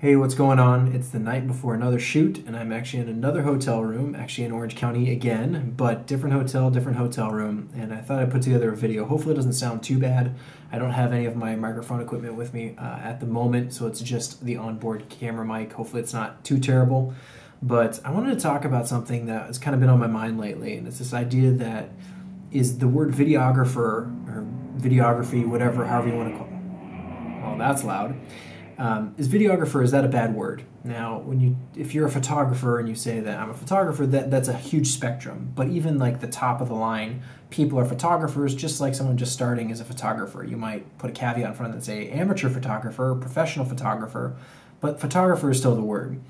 Hey, what's going on? It's the night before another shoot, and I'm actually in another hotel room, actually in Orange County again, but different hotel room, and I thought I'd put together a video. Hopefully it doesn't sound too bad. I don't have any of my microphone equipment with me at the moment, so it's just the onboard camera mic. Hopefully it's not too terrible, but I wanted to talk about something that has kind of been on my mind lately, and it's this idea that is the word videographer, or videography, whatever, however you want to call it. Well, that's loud. Is videographer, is that a bad word? Now, if you're a photographer and you say that I'm a photographer, that's a huge spectrum. But even like the top of the line, people are photographers, just like someone just starting as a photographer. You might put a caveat in front of it and say amateur photographer, professional photographer, but photographer is still the word.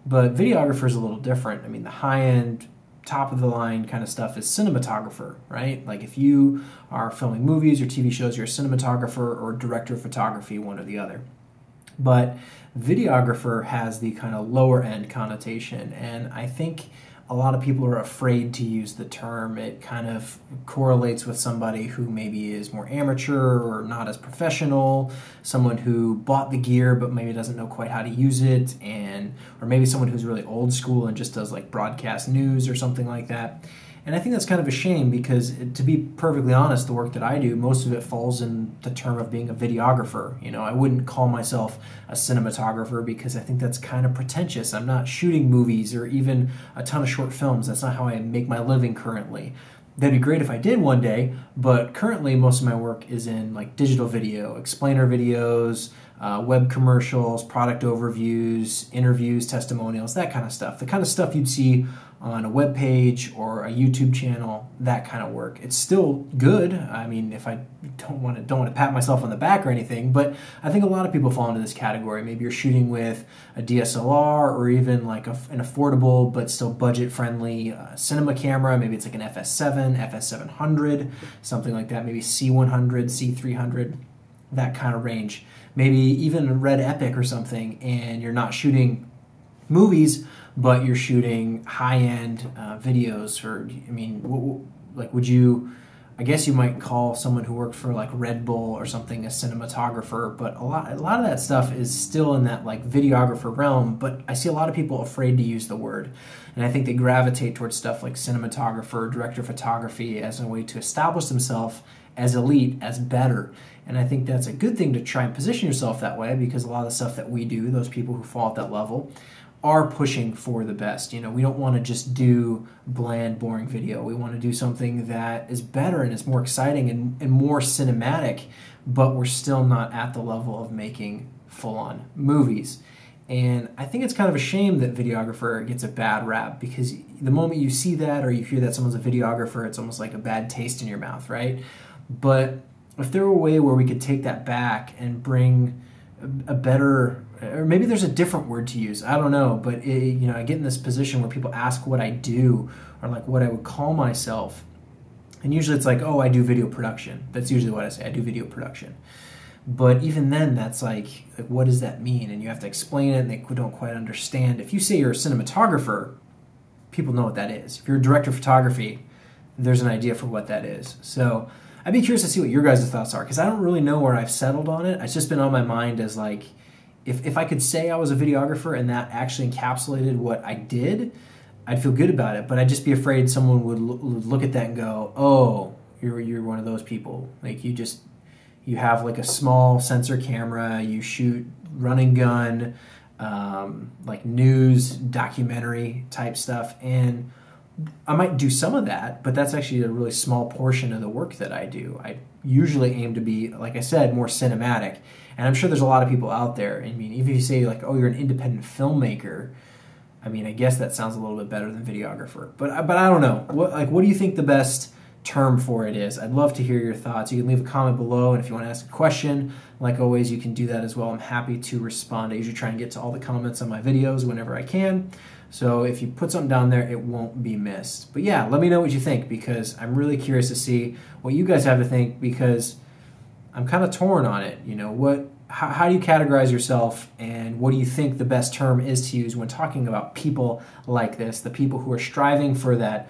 But videographer is a little different. I mean, the high-end, top of the line kind of stuff is cinematographer, right? Like if you are filming movies or TV shows, you're a cinematographer or director of photography, one or the other. But videographer has the kind of lower end connotation, and I think a lot of people are afraid to use the term. It kind of correlates with somebody who maybe is more amateur or not as professional, someone who bought the gear but maybe doesn't know quite how to use it, or maybe someone who's really old school and just does like broadcast news or something like that. And I think that's kind of a shame because, to be perfectly honest, the work that I do, most of it falls in the term of being a videographer. You know, I wouldn't call myself a cinematographer because I think that's kind of pretentious. I'm not shooting movies or even a ton of short films. That's not how I make my living currently. That'd be great if I did one day, but currently most of my work is in like digital video, explainer videos, web commercials, product overviews, interviews, testimonials, that kind of stuff. The kind of stuff you'd see on a web page or a YouTube channel, that kind of work. It's still good. I mean, if I don't want to pat myself on the back or anything, but I think a lot of people fall into this category. Maybe you're shooting with a DSLR or even like an affordable but still budget-friendly cinema camera. Maybe it's like an FS7, FS700, something like that. Maybe C100, C300, that kind of range. Maybe even a Red Epic or something, and you're not shooting movies, but you're shooting high-end videos. Or, I mean, like, would you, I guess you might call someone who worked for like Red Bull or something a cinematographer, but a lot of that stuff is still in that like videographer realm, but I see a lot of people afraid to use the word. And I think they gravitate towards stuff like cinematographer, director of photography as a way to establish themselves as elite, as better. And I think that's a good thing to try and position yourself that way, because a lot of the stuff that we do, those people who fall at that level, are pushing for the best. You know, we don't want to just do bland, boring video. We want to do something that is better and is more exciting and more cinematic, but we're still not at the level of making full-on movies. And I think it's kind of a shame that videographer gets a bad rap, because the moment you see that or you hear that someone's a videographer, it's almost like a bad taste in your mouth, right? But if there were a way where we could take that back and bring a better, or maybe there's a different word to use, I don't know, but you know, I get in this position where people ask what I do or like what I would call myself, and usually it's like, oh, I do video production. That's usually what I say, I do video production. But even then, that's like what does that mean? And you have to explain it, and they don't quite understand. If you say you're a cinematographer, people know what that is. If you're a director of photography, there's an idea for what that is. So I'd be curious to see what your guys' thoughts are, because I don't really know where I've settled on it. It's just been on my mind as like, if I could say I was a videographer and that actually encapsulated what I did, I'd feel good about it. But I'd just be afraid someone would look at that and go, oh, you're one of those people. Like you have like a small sensor camera, you shoot run and gun, like news, documentary type stuff, and I might do some of that, but that's actually a really small portion of the work that I do. I usually aim to be, like I said, more cinematic. And I'm sure there's a lot of people out there. I mean, even if you say like, oh, you're an independent filmmaker, I mean, I guess that sounds a little bit better than videographer. But I don't know. What do you think the best term for it is? I'd love to hear your thoughts. You can leave a comment below, and if you want to ask a question, like always, you can do that as well. I'm happy to respond. I usually try and get to all the comments on my videos whenever I can. So if you put something down there, it won't be missed. But yeah, let me know what you think, because I'm really curious to see what you guys have to think, because I'm kind of torn on it. You know, how do you categorize yourself, and what do you think the best term is to use when talking about people like this, the people who are striving for that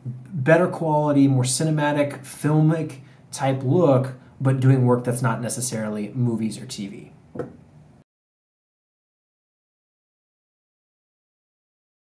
better quality, more cinematic, filmic type look, but doing work that's not necessarily movies or TV?